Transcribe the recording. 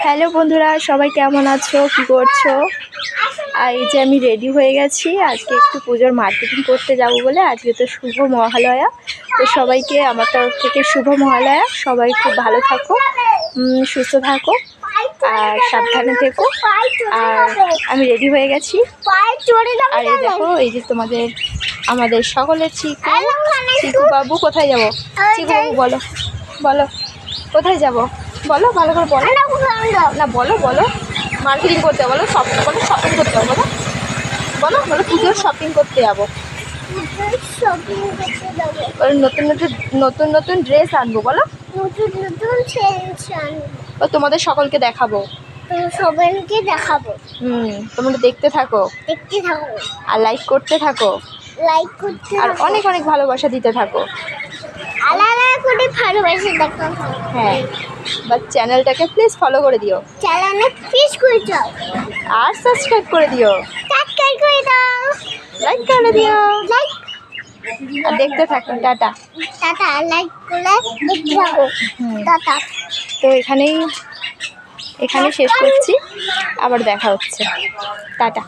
Hello বন্ধুরা, সবাই কেমন আছো, কি করছো? আর এই যে আমি রেডি হয়ে গেছি, আজকে একটু পুজোর মার্কেটিং করতে যাব বলে। আজকে তো শুভ মহালয়া, তো সবাইকে আমার তরফ থেকে শুভ মহালয়া। সবাই খুব ভালো থাকো, সুস্থ থাকো আর সাবধানে থেকো। আর আমি রেডি হয়ে গেছি। আর এই দেখো, এই যে তোমাদের আমাদের সকলের চিকু বাবু। কোথায় যাবো চিকু বাবু? বলো বলো, কোথায় যাবো বলো, ভালো করে বলো না, বলো বলো। মার্কেটিং করতে যাবো বলো, শপিং করতে যাবো বলো, বলো বলো। পুজোর শপিং করতে যাবো, নতুন নতুন ড্রেস আনবো বলো, ও তোমাদের সকলকে দেখাবো, তোমরা দেখতে থাকো আর লাইক করতে থাকো, আর অনেক অনেক ভালোবাসা দিতে থাকো। হ্যাঁ, বা চ্যানেলটাকে প্লিজ ফলো করে দিও, আর সাবস্ক্রাইব করে দিও, লাইক করে দিও, আর দেখতে থাকো। টাটা। তো এখানে শেষ করছি, আবার দেখা হচ্ছে। টাটা।